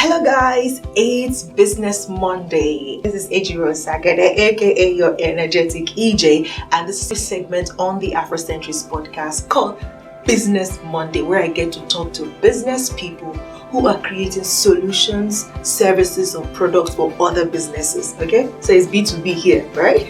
Hello guys, it's Business Monday. This is Ejiro Sagede, aka your energetic EJ, and this is a segment on the Afrocentrist podcast called Business Monday, where I get to talk to business people who are creating solutions, services, or products for other businesses. Okay, so it's B2B here, right?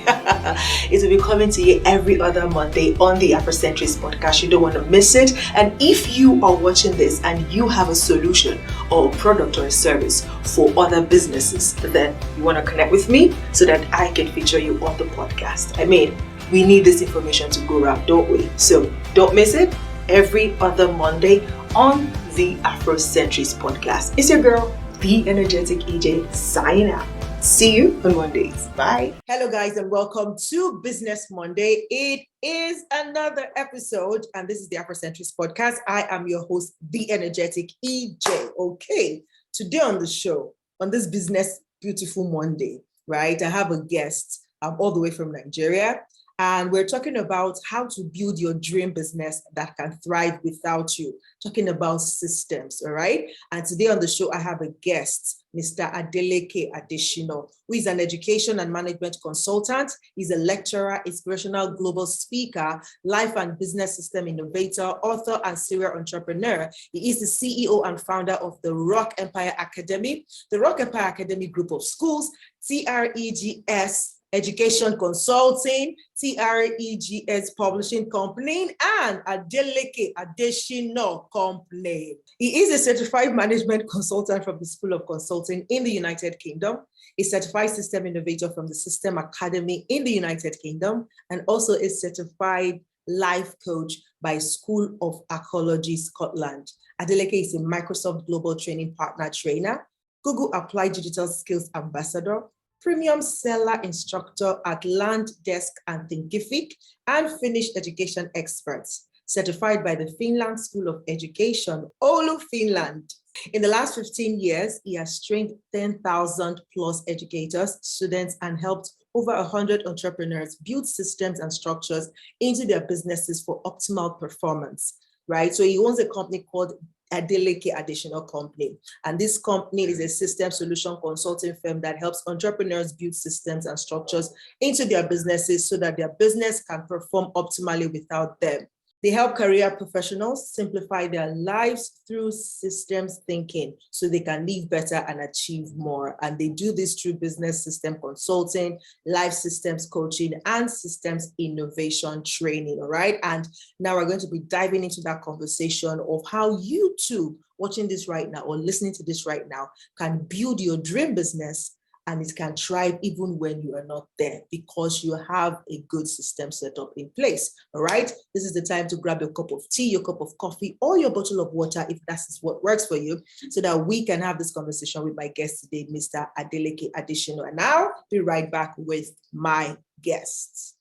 It will be coming to you every other Monday on the Afrocentrist podcast. You don't want to miss it. And if you are watching this and you have a solution or a product or a service for other businesses, then you want to connect with me so that I can feature you on the podcast. I mean, we need this information to go around, don't we? So don't miss it every other Monday on the Afrocentrist podcast. It's your girl, the energetic EJ, signing out. See you on Mondays. Bye. Hello, guys, and welcome to Business Monday. It is another episode, and this is the Afrocentrist podcast. I am your host, the energetic EJ. Okay, today on the show, on this Business Beautiful Monday, right? I have a guest all the way from Nigeria. And we're talking about how to build your dream business that can thrive without you. Talking about systems, all right? And today on the show, I have a guest, Mr. Adeleke Adeshina, who is an education and management consultant. He's a lecturer, inspirational global speaker, life and business system innovator, author, and serial entrepreneur. He is the CEO and founder of the Rock Empire Academy, the Rock Empire Academy group of schools, TREGS Education Consulting, TREGS Publishing Company, and Adeleke Adeshina Company. He is a certified management consultant from the School of Consulting in the United Kingdom, a certified system innovator from the System Academy in the United Kingdom, and also a certified life coach by School of Archaeology, Scotland. Adeleke is a Microsoft Global Training Partner trainer, Google Applied Digital Skills Ambassador, premium seller instructor at Learndesk and Thinkific, and Finnish education experts, certified by the Finland School of Education, Oulu, Finland. In the last 15 years, he has trained 10,000 plus educators, students, and helped over 100 entrepreneurs build systems and structures into their businesses for optimal performance, right? So he owns a company called Adeleke Adeshina Company. And this company is a system solution consulting firm that helps entrepreneurs build systems and structures into their businesses so that their business can perform optimally without them. They help career professionals simplify their lives through systems thinking so they can live better and achieve more. And they do this through business system consulting, life systems coaching, and systems innovation training. All right. And now we're going to be diving into that conversation of how you too, watching this right now or listening to this right now, can build your dream business. And it can thrive even when you are not there because you have a good system set up in place. All right. This is the time to grab your cup of tea, your cup of coffee, or your bottle of water, if that's what works for you, so that we can have this conversation with my guest today, Mr. Adeleke Adeshina. And I'll be right back with my guests.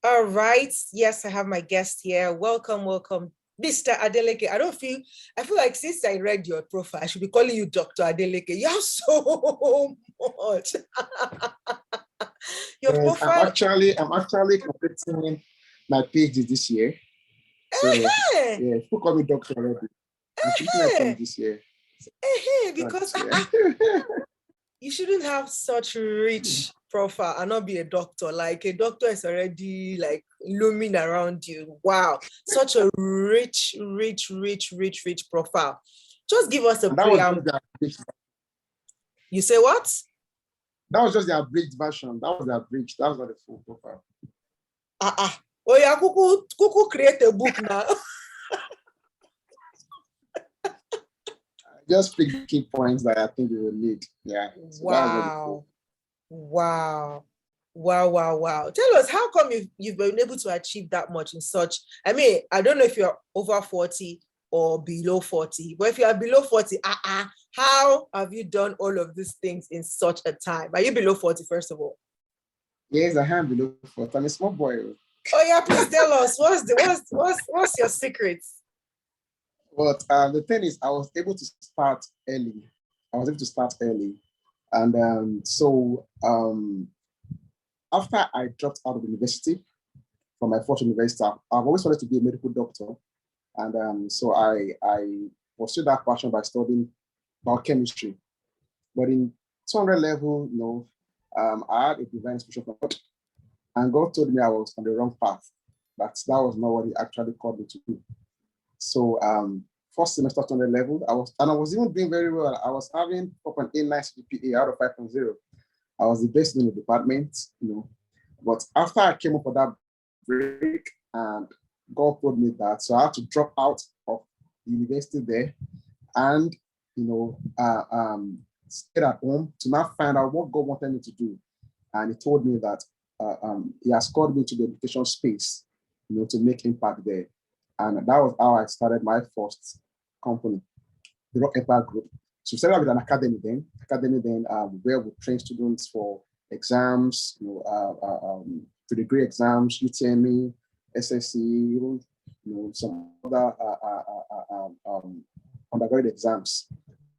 All right. Yes, I have my guest here. Welcome, Mr. Adeleke. I feel like since I read your profile, I should be calling you Dr. Adeleke. You have so much. Your profile. I'm actually completing my PhD this year. So yeah, people call me doctor already. I'm completing my PhD this year. Because you shouldn't have such rich profile and not be a doctor. Like a doctor is already like looming around you. Wow, such a rich profile. Just give us a preamble. You say what? That was just the abridged version. That was the abridged. That was not the full profile. Oh yeah, Kuku create a book now. Just pick key points that I think we will need. Yeah. So Wow. Tell us, how come you've been able to achieve that much in such, I mean, I don't know if you're over 40 or below 40, but if you are below 40, how have you done all of these things in such a time? Are you below 40, first of all? Yes, I am below 40. I'm a small boy. Oh yeah, please tell us, what's your secrets? But the thing is, I was able to start early. And so after I dropped out of university from my first university, I've always wanted to be a medical doctor. And so I pursued that passion by studying biochemistry. But in 200 level, I had a divine inspiration from God. And God told me I was on the wrong path. That was not what He actually called me to do. So first semester 200 level, I was even doing very well. I was having 4.89 GPA out of 5.0. I was the best in the department, But after I came up for that break, and God told me that, so I had to drop out of the university there, and stayed at home to now find out what God wanted me to do. And He told me that He has called me to the education space, to make impact there. And that was how I started my first company, the Rock Empire Group. So we started with an academy then, where we train students for exams, pre-degree exams, UTME, SSC, some other undergraduate exams.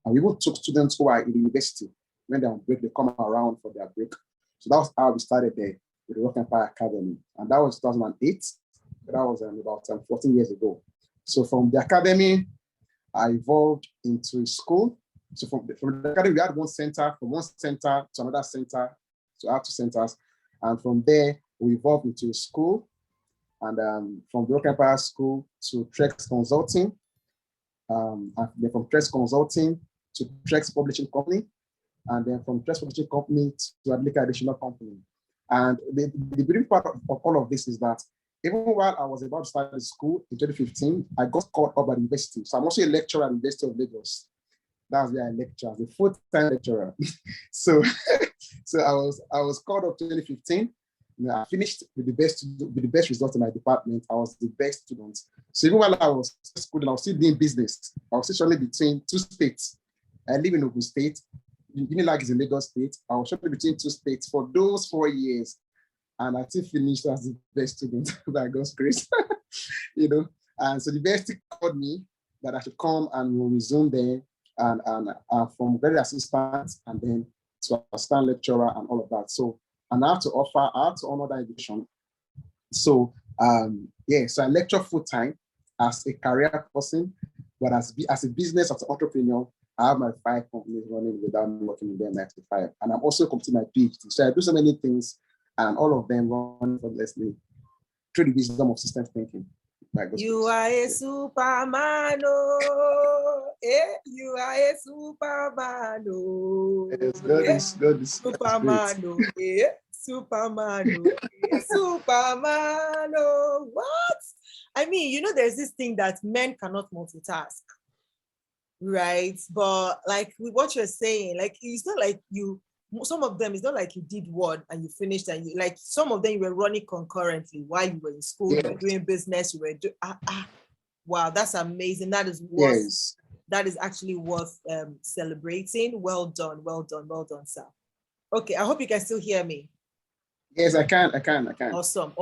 And we even took students who are in the university. When they're on break, they come around for their break. So that was how we started there with the Rock Empire Academy. And that was 2008. That was about 14 years ago. So from the academy, I evolved into a school. So from the academy, we had one center, from one center to another center, to our two centers. And from there, we evolved into a school. And from the Rock Empire School to TREGS Consulting. And then from TREGS Consulting to TREGS Publishing Company. And then from TREGS Publishing Company to Adeleke Adeshina Company. And the beautiful part of all of this is that even while I was about to start the school in 2015, I got called up at university. So I'm also a lecturer at the University of Lagos. That's where I lecture as a full-time lecturer. so I was called up in 2015. I finished with the best result in my department. I was the best student. So even while I was schooling, I was still doing business. I was actually between two states. I live in Oulu State. Unilag is in Lagos State. I was shortly between two states for those 4 years. And I still finished as the best student by God's grace, And so the university called me that I should come and we'll resume there, and from very assistant and then to assistant lecturer and all of that. So, and I have to honor that education. So, so I lecture full time as a career person, but as a business, as an entrepreneur, I have my 5 companies running without me working in them 9 to 5. And I'm also completing my PhD. So I do so many things, and all of them run effortlessly through the wisdom of systems thinking. You are a Superman, oh. You are a Superman, oh. Yes, God is Superman, oh. Superman, oh. Superman, oh. What? I mean, there's this thing that men cannot multitask, right? But like with what you're saying, like it's not like some of them, it's not like you did one and you finished, and like some of them you were running concurrently while you were in school, you were doing business, you were doing, wow, that's amazing. That is that is actually worth celebrating. Well done, sir. Okay, I hope you can still hear me. Yes, I can. Awesome.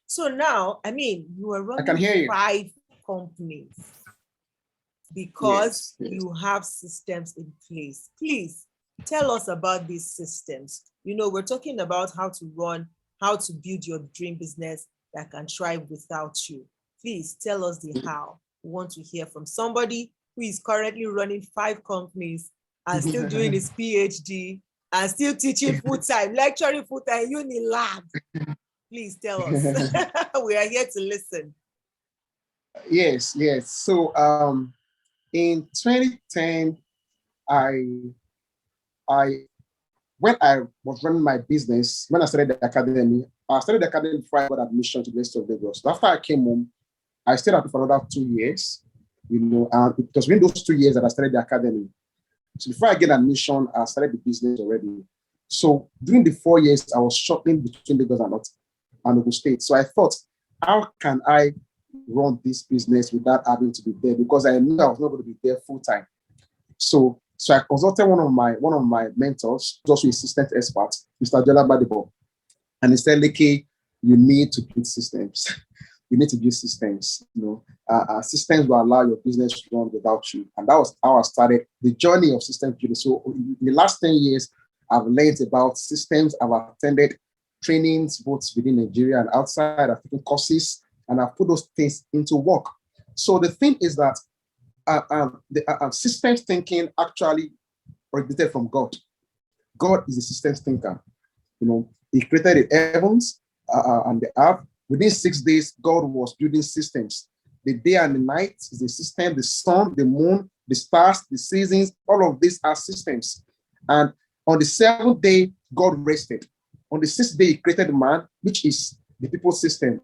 So now, I mean, you were running I can hear you. 5 companies because you have systems in place. Please tell us about these systems. We're talking about how to build your dream business that can thrive without you. Please tell us the how. We want to hear from somebody who is currently running 5 companies and still doing his PhD and still teaching full-time, lecturing full-time, Unilab. Please tell us. We are here to listen. Yes. So in 2010, when I was running my business, when I started the academy before I got admission to the University of Lagos. So after I came home, I stayed at it for another 2 years, and it was within those 2 years that I started the academy. So before I get admission, I started the business already. So during the 4 years, I was shuttling between Lagos and Oulu State. So I thought, how can I run this business without having to be there? Because I knew I was not going to be there full time. So I consulted one of my mentors, also a systems expert, Mr. Jola Badebo. And he said, Leke, you need to build systems. You need to build systems. Systems will allow your business to run without you. And that was how I started the journey of systems building. So in the last 10 years, I've learned about systems. I've attended trainings both within Nigeria and outside. I've taken courses, and I've put those things into work. So the thing is that systems thinking actually originated from God. God is a systems thinker. He created the heavens and the earth. Within 6 days, God was building systems. The day and the night is a system, the sun, the moon, the stars, the seasons, all of these are systems. And on the 7th day, God rested. On the 6th day, he created man, which is the people's system.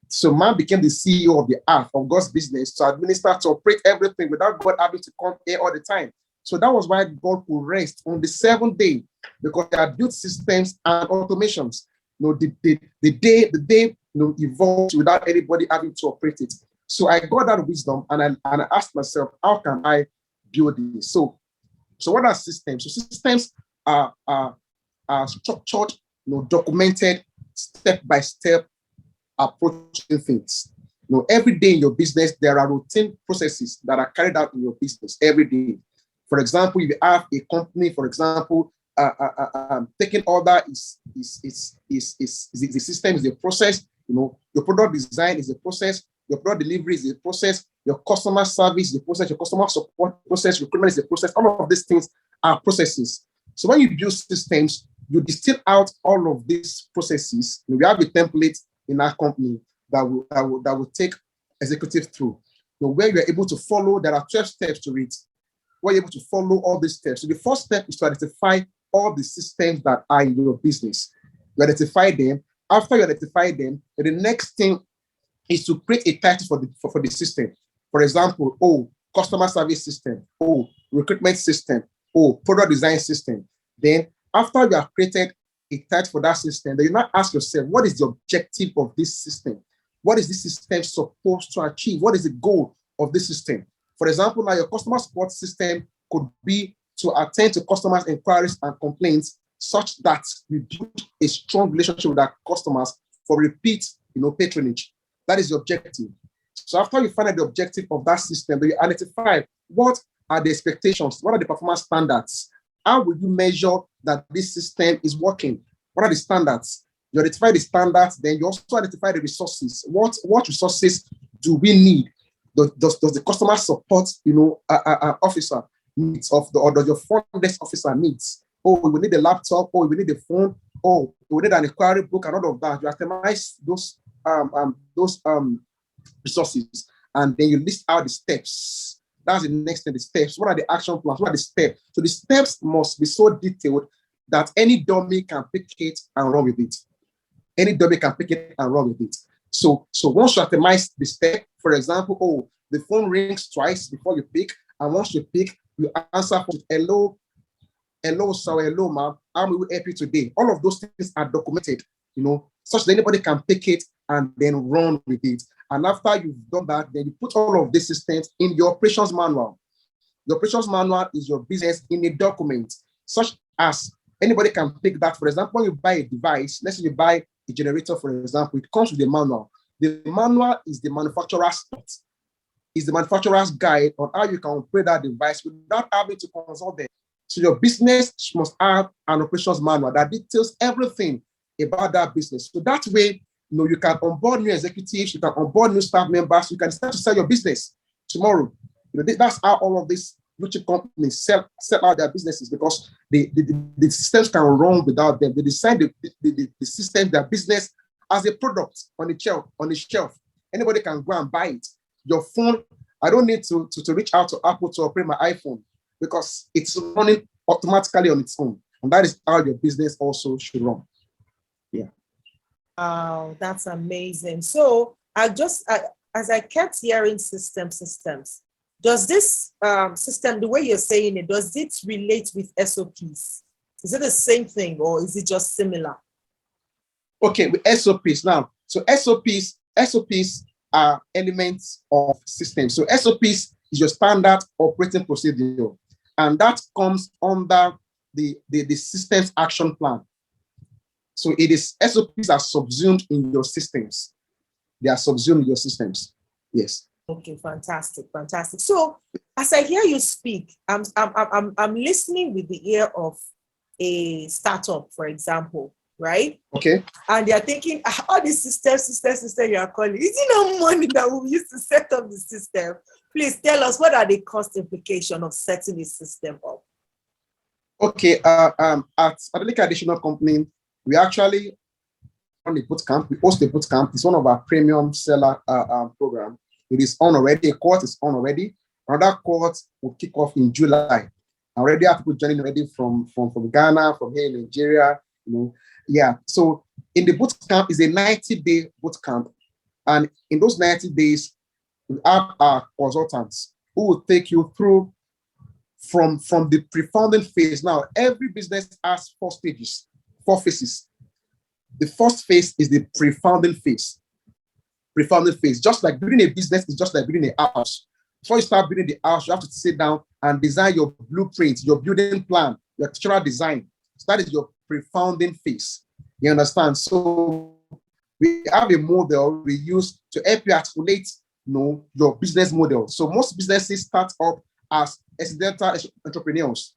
So man became the CEO of the earth, of God's business, to administer, to operate everything without God having to come here all the time. So that was why God could rest on the 7th day, because they had built systems and automations. The day evolved without anybody having to operate it. So I got that wisdom, and I asked myself, how can I build this? So what are systems? So systems are structured, documented, step-by-step approaching things. Every day in your business, there are routine processes that are carried out in your business every day. For example, if you have a company, for example, taking order is the system, is the process. Your product design is the process. Your product delivery is the process. Your customer service is the process. Your customer support process. Recruitment is the process. All of these things are processes. So when you build systems, you distill out all of these processes. We have a template in our company that will take executive through. Where you're able to follow, there are 12 steps to it. Where you're able to follow all these steps. So the first step is to identify all the systems that are in your business. You identify them. After you identify them, the next thing is to create a title for the system. For example, customer service system, recruitment system, product design system. Then after you have created a title for that system, then you now ask yourself, what is the objective of this system? What is this system supposed to achieve? What is the goal of this system? For example, now your customer support system could be to attend to customers' inquiries and complaints such that we build a strong relationship with our customers for repeat, patronage. That is the objective. So after you find out the objective of that system, then you identify what are the expectations, what are the performance standards, how will you measure that this system is working? What are the standards? You identify the standards, then you also identify the resources. What resources do we need? Does the customer support, officer needs or does your front desk officer needs? We need a laptop, we need a phone, we need an inquiry book and all of that. You itemize those resources, and then you list out the steps. That's the next thing, the steps. What are the action plans? What are the steps? So the steps must be so detailed that any dummy can pick it and run with it. Any dummy can pick it and run with it. So once you itemize the step, for example, the phone rings twice before you pick, and once you pick, you answer with hello, sir, hello, ma'am, how will we help you today? All of those things are documented, such that anybody can pick it and then run with it. And after you've done that, then you put all of these systems in your operations manual. The operations manual is your business in a document, such as anybody can pick that. For example, when you buy a device, let's say you buy a generator, for example, it comes with a manual. The manual is the manufacturer's notes, is the manufacturer's guide on how you can operate that device without having to consult them. So your business must have an operations manual that details everything about that business. So that way, you can onboard new executives, you can onboard new staff members, you can start to sell your business tomorrow. That's how all of these blue chip companies sell out their businesses, because the systems can run without them. They design the system, their business as a product on the shelf. Anybody can go and buy it. Your phone, I don't need to reach out to Apple to operate my iPhone, because it's running automatically on its own. And that is how your business also should run. Yeah. Wow, that's amazing. So as I kept hearing systems, does this system, the way you're saying it, does it relate with SOPs? Is it the same thing, or is it just similar? Okay, with SOPs now. So SOPs are elements of systems. So SOPs is your standard operating procedure, and that comes under the systems action plan. So SOPs are subsumed in your systems. They are subsumed in your systems. Yes. Okay, fantastic. So as I hear you speak, I'm listening with the ear of a startup, for example, right? Okay. And they're thinking, all these system you are calling, is it not money that we use to set up the system? Please tell us, what are the cost implications of setting the system up? Okay, at Adeleke Adeshina company, we actually run a bootcamp. We host a bootcamp. It's one of our premium seller program. It is on already. A course is on already. Another course will kick off in July. I already have people joining already from Ghana, from here in Nigeria. Yeah. So in the bootcamp is a 90-day bootcamp, and in those 90 days, we have our consultants who will take you through from the pre-founding phase. Now, every business has 4 stages, 4 phases. The first phase is the pre-founding phase. Pre-founding phase, just like building a business, is just like building a house. Before you start building the house, you have to sit down and design your blueprint, your building plan, your structural design. So that is your pre-founding phase. You understand? So we have a model we use to help you articulate, your business model. So most businesses start up as accidental entrepreneurs.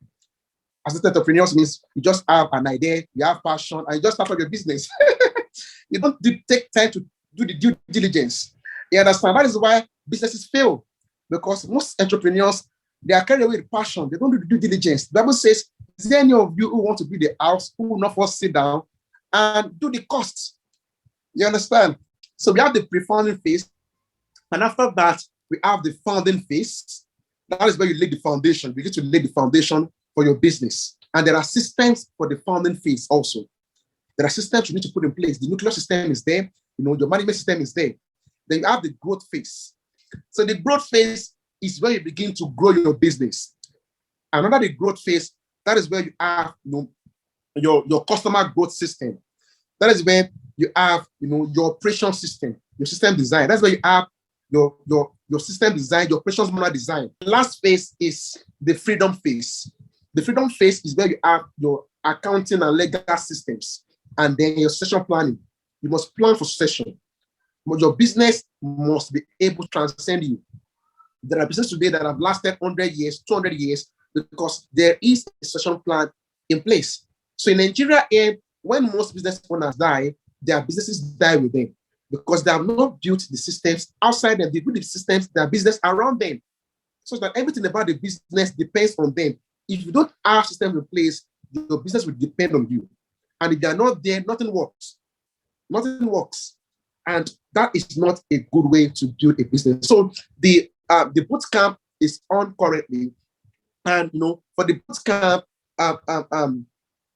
Accidental entrepreneurs means you just have an idea, you have passion, and you just start up your business. You don't take time to do the due diligence. You understand? That is why businesses fail, because most entrepreneurs, they are carried away with passion. They don't do the due diligence. The Bible says, is there any of you who want to build a house who will not first sit down and do the costs? You understand? So we have the pre-founding phase, and after that, we have the founding phase. That is where you lay the foundation. You need to lay the foundation for your business. And there are systems for the founding phase also. There are systems you need to put in place. The nuclear system is there. Your management system is there. Then you have the growth phase. So the growth phase is where you begin to grow your business. And under the growth phase, that is where you have your customer growth system. That is where you have your operation system, your system design. That's where you have your system design, your operations manual design. The last phase is the freedom phase. The freedom phase is where you have your accounting and legal systems, and then your succession planning. You must plan for succession. But your business must be able to transcend you. There are businesses today that have lasted 100 years, 200 years, because there is a succession plan in place. So in Nigeria, when most business owners die, their businesses die with them, because they have not built the systems outside them. They build the systems, their business around them, so that everything about the business depends on them. If you don't have systems in place, your business will depend on you. And if they are not there, nothing works. Nothing works. And that is not a good way to build a business. So the bootcamp is on currently. And for the bootcamp,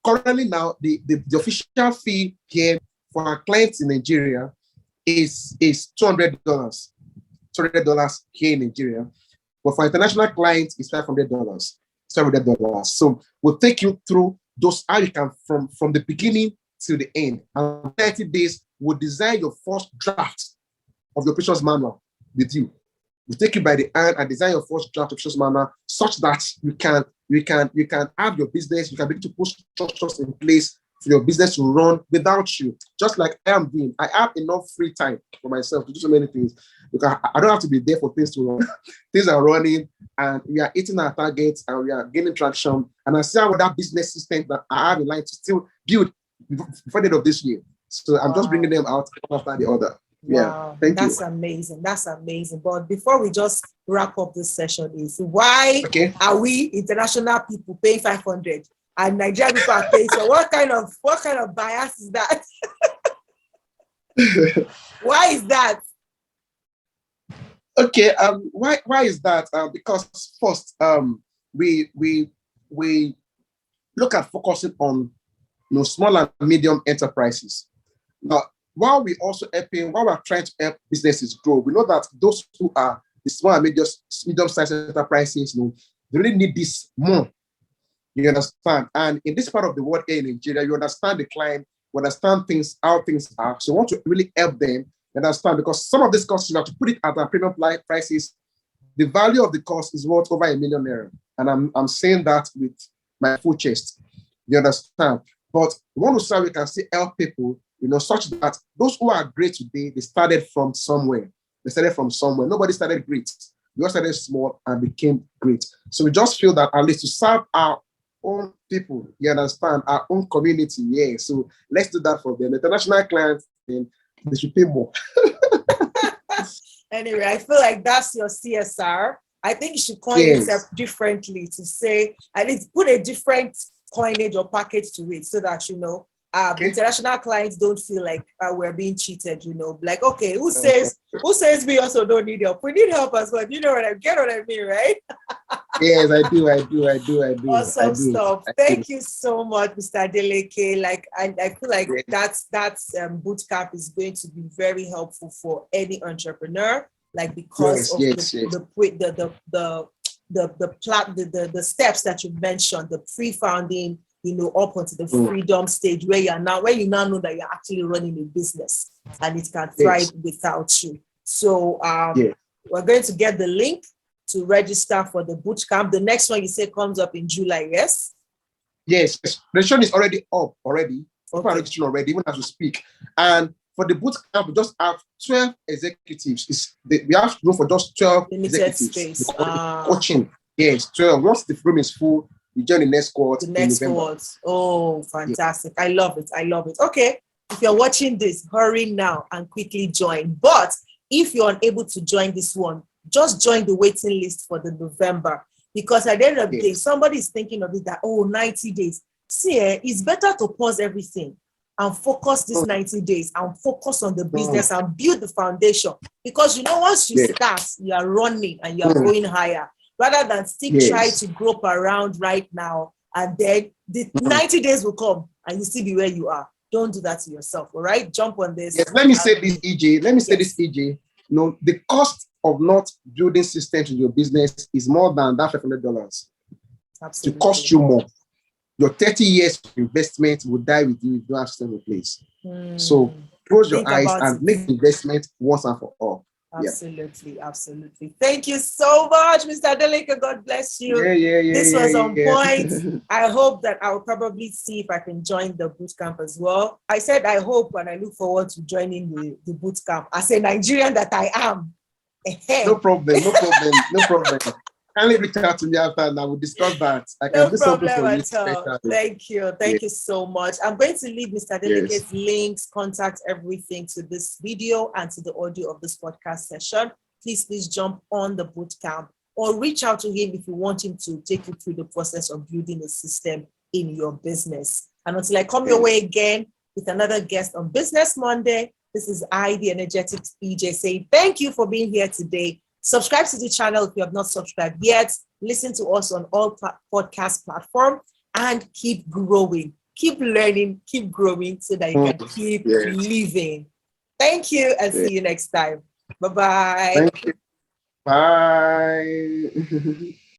currently now the official fee here for our clients in Nigeria is $200. $200 here in Nigeria. But for international clients, it's $500. $700. So we'll take you through those, how you can from the beginning till the end. And 30 days, we'll design your first draft of your operations manual with you. We'll take you by the hand and design your first draft of operations manual such that you can have your business, you can begin to put structures in place for your business to run without you, just like I am doing. I have enough free time for myself to do so many things, because I don't have to be there for things to run. Things are running, and we are hitting our targets, and we are gaining traction. And I see how that business system that I have in line to still build before the end of this year. So I'm just bringing them out one after the other. Wow, yeah, that's amazing. That's amazing. But before we just wrap up this session, is why are we international people paying 500 and Nigerian people are paying? So what kind of bias is that? Why is that? Okay, why is that? Because first, we look at focusing on small and medium enterprises. Now, while we are trying to help businesses grow, we know that those who are the small and medium-sized enterprises, they really need this more. You understand? And in this part of the world here in Nigeria, you understand the client, you understand how things are. So you want to really help them understand, because some of these costs, you have to put it at our premium prices. The value of the cost is worth over ₦1 million. And I'm saying that with my full chest. You understand? But we want to say we can still help people, such that those who are great today, they started from somewhere. Nobody started great. We all started small and became great. So we just feel that at least to serve our own people, you understand, our own community. Yeah, so let's do that for them. International clients, then they should pay more. Anyway, I feel like that's your CSR. I think you should coin yourself differently to say, at least put a different coinage or package to it so that, international clients don't feel like we're being cheated, like, okay, who says we also don't need help? We need help as well. You know what I mean, right? Yes, I do. Awesome stuff. Thank you so much, Mr. Adeleke. Like, I feel like that boot camp is going to be very helpful for any entrepreneur. Like, because of the steps that you mentioned, the pre-founding, up onto the freedom stage where you now know that you're actually running a business and it can thrive without you. So we're going to get the link to register for the boot camp. The next one you say comes up in July, yes? Yes. Registration is already up already. Registration already, even as we speak. And for the boot camp, we just have 12 executives. We have room for just 12 limited executives. Space. Coaching. Yes, 12. Once the room is full, you join the next cohort. The next cohort. Oh, fantastic. Yeah. I love it. Okay. If you're watching this, hurry now and quickly join. But if you're unable to join this one, just join the waiting list for the November. Because at the end of the day, somebody is thinking of it that, 90 days. See, it's better to pause everything and focus these 90 days and focus on the business and build the foundation. Because, once you start, you are running and you are going higher. Rather than still try to grope around right now, and then the 90 days will come and you still be where you are. Don't do that to yourself, all right? Jump on this. Yes, let me say this, EJ. The cost of not building systems in your business is more than that $500. Absolutely. To cost you more. Your 30 years of investment will die with you if you don't have system in place. So close your eyes and make the investment once and for all. Absolutely. Thank you so much, Mr. Adeleke. God bless you. This was on point. I hope that I will probably see if I can join the boot camp as well. I said I hope and I look forward to joining the boot camp as a Nigerian that I am. No problem. Kindly reach out to me after and I will discuss that. I can do something for you. Thank you so much. I'm going to leave Mr. Adeleke's links, contact, everything to this video and to the audio of this podcast session. Please jump on the bootcamp or reach out to him if you want him to take you through the process of building a system in your business. And until I come your way again with another guest on Business Monday, this is I, the energetic EJ, saying thank you for being here today. Subscribe to the channel if you have not subscribed yet. Listen to us on all podcast platforms and keep growing, keep learning, keep growing so that you can keep living. Thank you and see you next time. Bye-bye. Thank you. Bye.